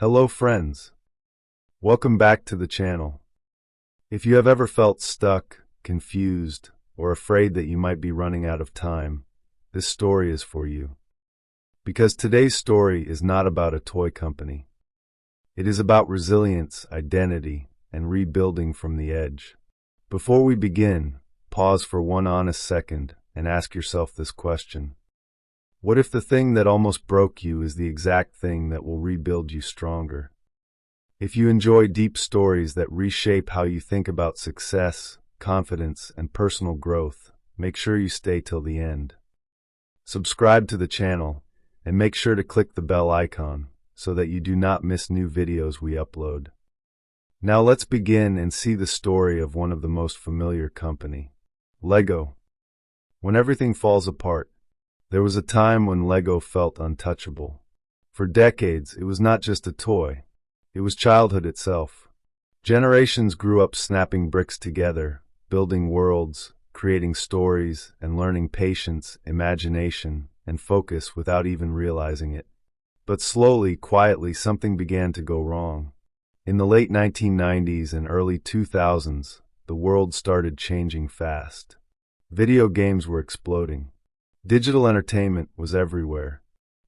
Hello friends, welcome back to the channel. If you have ever felt stuck, confused, or afraid that you might be running out of time, this story is for you. Because today's story is not about a toy company. It is about resilience, identity, and rebuilding from the edge. Before we begin, pause for one honest second and ask yourself this question. What if the thing that almost broke you is the exact thing that will rebuild you stronger? If you enjoy deep stories that reshape how you think about success, confidence, and personal growth, make sure you stay till the end. Subscribe to the channel and make sure to click the bell icon so that you do not miss new videos we upload. Now let's begin and see the story of one of the most familiar company, Lego. When everything falls apart, there was a time when Lego felt untouchable. For decades, it was not just a toy. It was childhood itself. Generations grew up snapping bricks together, building worlds, creating stories, and learning patience, imagination, and focus without even realizing it. But slowly, quietly, something began to go wrong. In the late 1990s and early 2000s, the world started changing fast. Video games were exploding. Digital entertainment was everywhere.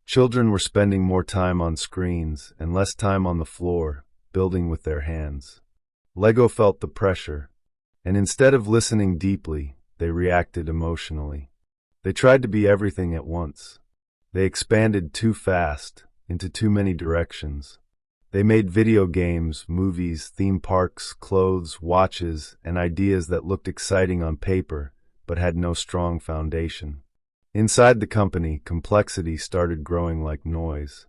Children were spending more time on screens and less time on the floor, building with their hands. Lego felt the pressure, and instead of listening deeply, they reacted emotionally. They tried to be everything at once. They expanded too fast, into too many directions. They made video games, movies, theme parks, clothes, watches, and ideas that looked exciting on paper, but had no strong foundation. Inside the company, complexity started growing like noise.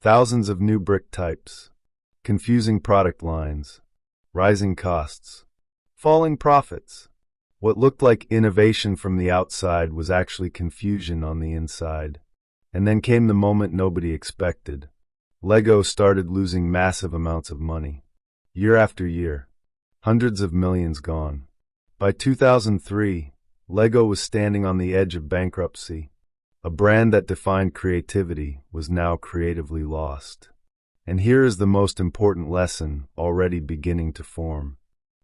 Thousands of new brick types, confusing product lines, rising costs, falling profits. What looked like innovation from the outside was actually confusion on the inside. And then came the moment nobody expected. Lego started losing massive amounts of money. Year after year, hundreds of millions gone. By 2003, Lego was standing on the edge of bankruptcy. A brand that defined creativity was now creatively lost. And here is the most important lesson already beginning to form.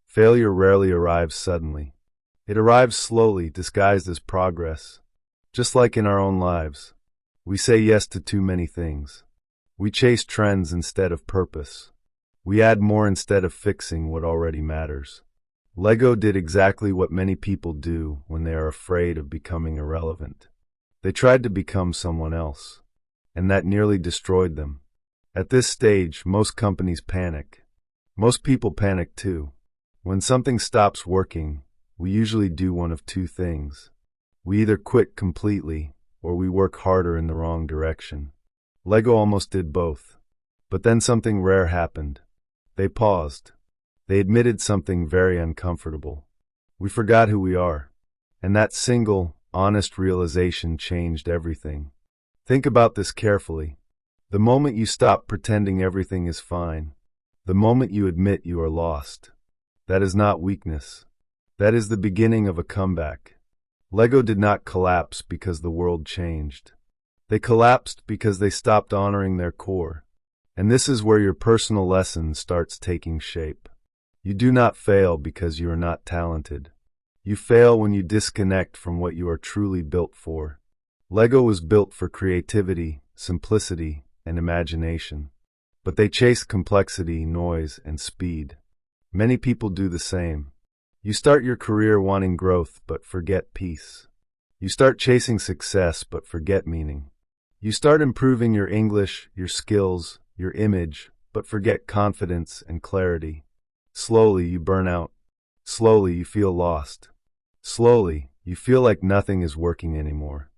Failure rarely arrives suddenly. It arrives slowly, disguised as progress. Just like in our own lives, we say yes to too many things. We chase trends instead of purpose. We add more instead of fixing what already matters. Lego did exactly what many people do when they are afraid of becoming irrelevant. They tried to become someone else, and that nearly destroyed them. At this stage, most companies panic. Most people panic too. When something stops working, we usually do one of two things. We either quit completely, or we work harder in the wrong direction. Lego almost did both. But then something rare happened. They paused. They admitted something very uncomfortable. We forgot who we are. And that single, honest realization changed everything. Think about this carefully. The moment you stop pretending everything is fine, the moment you admit you are lost, that is not weakness. That is the beginning of a comeback. Lego did not collapse because the world changed. They collapsed because they stopped honoring their core. And this is where your personal lesson starts taking shape. You do not fail because you are not talented. You fail when you disconnect from what you are truly built for. Lego was built for creativity, simplicity, and imagination. But they chase complexity, noise, and speed. Many people do the same. You start your career wanting growth but forget peace. You start chasing success but forget meaning. You start improving your English, your skills, your image, but forget confidence and clarity. Slowly, you burn out. Slowly, you feel lost. Slowly, you feel like nothing is working anymore.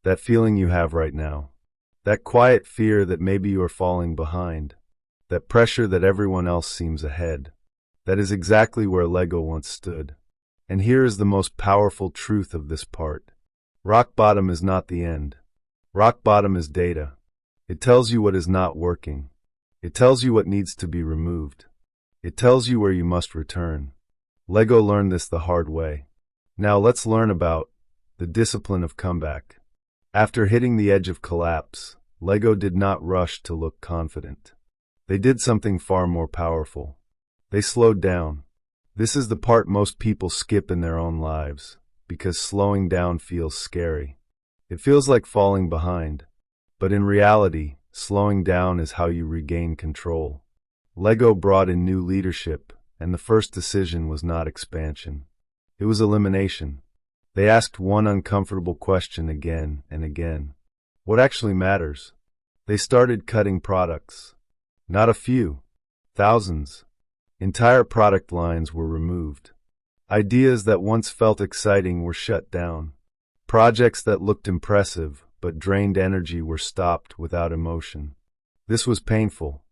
That feeling you have right now. That quiet fear that maybe you are falling behind. That pressure that everyone else seems ahead. That is exactly where Lego once stood. And here is the most powerful truth of this part. Rock bottom is not the end. Rock bottom is data. It tells you what is not working. It tells you what needs to be removed. It tells you where you must return. Lego learned this the hard way. Now let's learn about the discipline of comeback. After hitting the edge of collapse, Lego did not rush to look confident. They did something far more powerful. They slowed down. This is the part most people skip in their own lives, because slowing down feels scary. It feels like falling behind. But in reality, slowing down is how you regain control. Lego brought in new leadership, and the first decision was not expansion. It was elimination. They asked one uncomfortable question again and again. What actually matters? They started cutting products. Not a few. Thousands. Entire product lines were removed. Ideas that once felt exciting were shut down. Projects that looked impressive but drained energy were stopped without emotion. This was painful.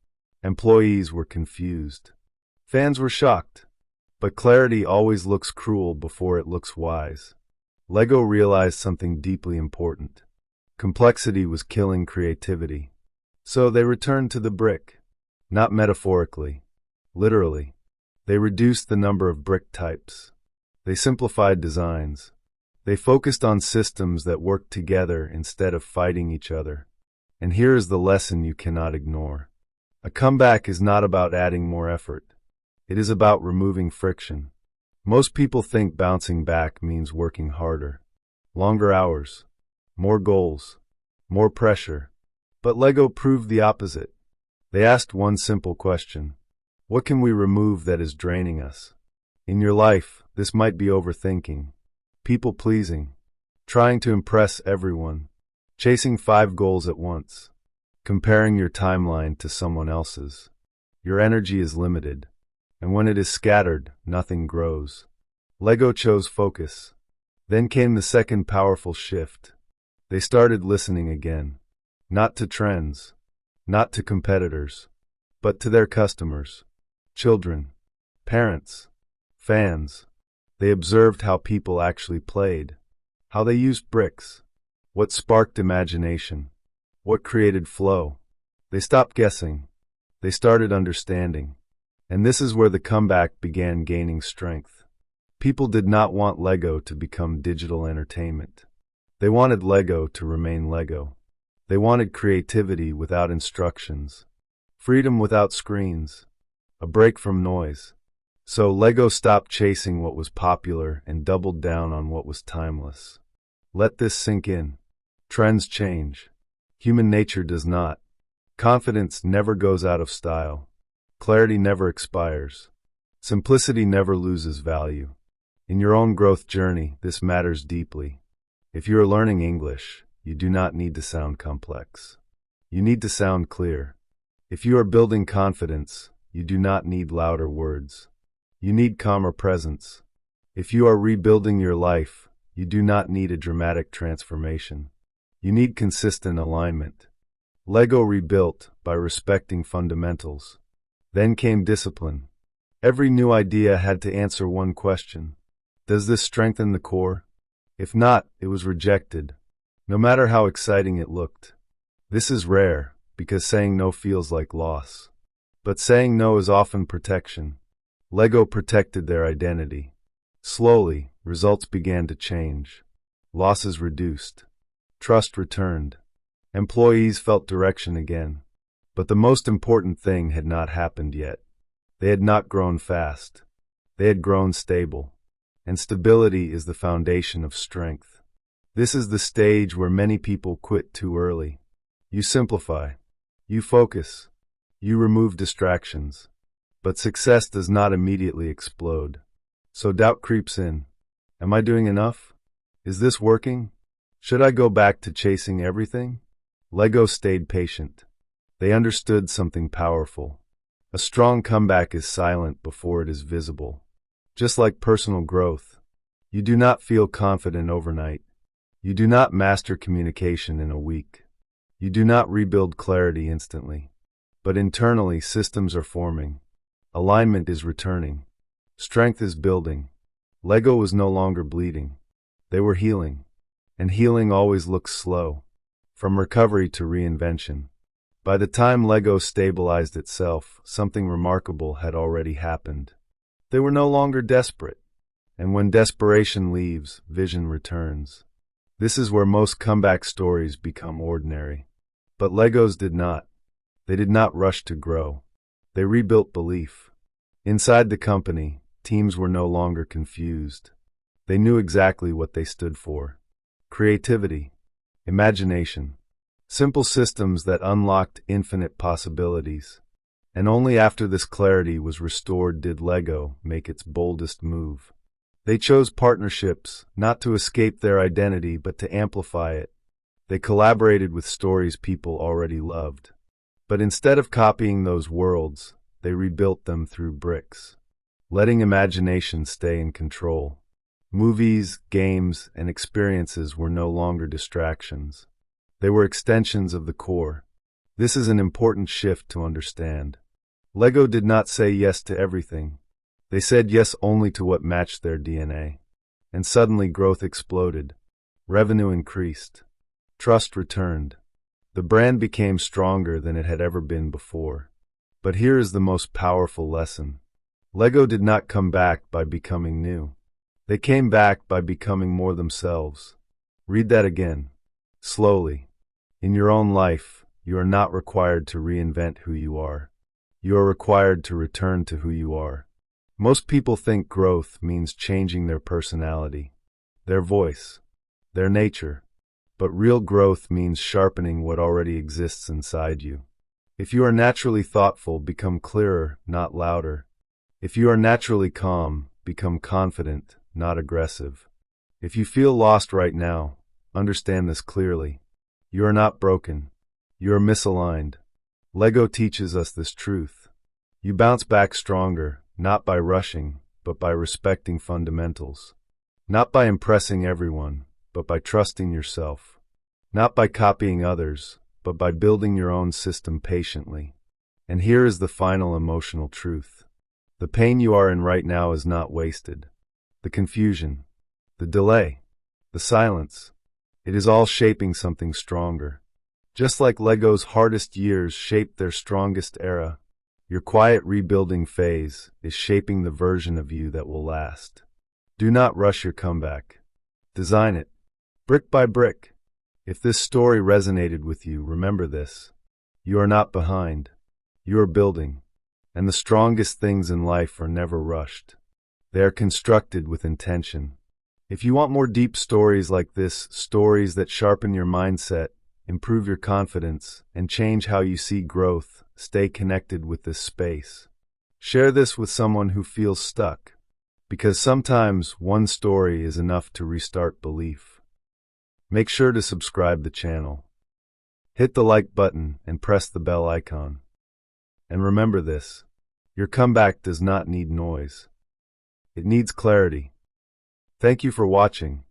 Employees were confused. Fans were shocked. But clarity always looks cruel before it looks wise. Lego realized something deeply important. Complexity was killing creativity. So they returned to the brick. Not metaphorically. Literally. They reduced the number of brick types. They simplified designs. They focused on systems that worked together instead of fighting each other. And here is the lesson you cannot ignore. A comeback is not about adding more effort. It is about removing friction. Most people think bouncing back means working harder. Longer hours. More goals. More pressure. But Lego proved the opposite. They asked one simple question. What can we remove that is draining us? In your life, this might be overthinking, people-pleasing, trying to impress everyone, chasing 5 goals at once, comparing your timeline to someone else's. Your energy is limited, and when it is scattered, nothing grows. Lego chose focus. Then came the second powerful shift. They started listening again, not to trends, not to competitors, but to their customers. Children, parents, fans. They observed how people actually played, how they used bricks, what sparked imagination, what created flow. They stopped guessing. They started understanding. And this is where the comeback began gaining strength. People did not want Lego to become digital entertainment. They wanted Lego to remain Lego. They wanted creativity without instructions, freedom without screens, a break from noise. So Lego stopped chasing what was popular and doubled down on what was timeless. Let this sink in. Trends change. Human nature does not. Confidence never goes out of style. Clarity never expires. Simplicity never loses value. In your own growth journey, this matters deeply. If you are learning English, you do not need to sound complex. You need to sound clear. If you are building confidence, you do not need louder words. You need calmer presence. If you are rebuilding your life, you do not need a dramatic transformation. You need consistent alignment. Lego rebuilt by respecting fundamentals. Then came discipline. Every new idea had to answer one question. Does this strengthen the core? If not, it was rejected, no matter how exciting it looked. This is rare, because saying no feels like loss. But saying no is often protection. Lego protected their identity. Slowly, results began to change. Losses reduced. Trust returned. Employees felt direction again. But the most important thing had not happened yet. They had not grown fast. They had grown stable. And stability is the foundation of strength. This is the stage where many people quit too early. You simplify. You focus. You remove distractions. But success does not immediately explode. So doubt creeps in. Am I doing enough? Is this working? Should I go back to chasing everything? Lego stayed patient. They understood something powerful. A strong comeback is silent before it is visible. Just like personal growth, you do not feel confident overnight. You do not master communication in a week. You do not rebuild clarity instantly. But internally, systems are forming. Alignment is returning. Strength is building. Lego was no longer bleeding. They were healing. And healing always looks slow. From recovery to reinvention. By the time Lego stabilized itself, something remarkable had already happened. They were no longer desperate. And when desperation leaves, vision returns. This is where most comeback stories become ordinary. But Legos did not. They did not rush to grow. They rebuilt belief. Inside the company, teams were no longer confused. They knew exactly what they stood for. Creativity, imagination, simple systems that unlocked infinite possibilities. And only after this clarity was restored did Lego make its boldest move. They chose partnerships, not to escape their identity but to amplify it. They collaborated with stories people already loved. But instead of copying those worlds, they rebuilt them through bricks, letting imagination stay in control. Movies, games, and experiences were no longer distractions. They were extensions of the core. This is an important shift to understand. Lego did not say yes to everything. They said yes only to what matched their DNA. And suddenly growth exploded. Revenue increased. Trust returned. The brand became stronger than it had ever been before. But here is the most powerful lesson. Lego did not come back by becoming new. They came back by becoming more themselves. Read that again. Slowly. In your own life, you are not required to reinvent who you are. You are required to return to who you are. Most people think growth means changing their personality, their voice, their nature. But real growth means sharpening what already exists inside you. If you are naturally thoughtful, become clearer, not louder. If you are naturally calm, become confident, not aggressive. If you feel lost right now, understand this clearly. You are not broken. You are misaligned. Lego teaches us this truth. You bounce back stronger, not by rushing, but by respecting fundamentals. Not by impressing everyone, but by trusting yourself. Not by copying others, but by building your own system patiently. And here is the final emotional truth. The pain you are in right now is not wasted. The confusion, the delay, the silence, it is all shaping something stronger. Just like Lego's hardest years shaped their strongest era, your quiet rebuilding phase is shaping the version of you that will last. Do not rush your comeback. Design it, brick by brick. If this story resonated with you, remember this. You are not behind. You are building. And the strongest things in life are never rushed. They are constructed with intention. If you want more deep stories like this, stories that sharpen your mindset, improve your confidence, and change how you see growth, stay connected with this space. Share this with someone who feels stuck, because sometimes one story is enough to restart belief. Make sure to subscribe the channel. Hit the like button and press the bell icon. And remember this, your comeback does not need noise. It needs clarity. Thank you for watching,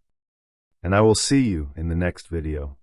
and I will see you in the next video.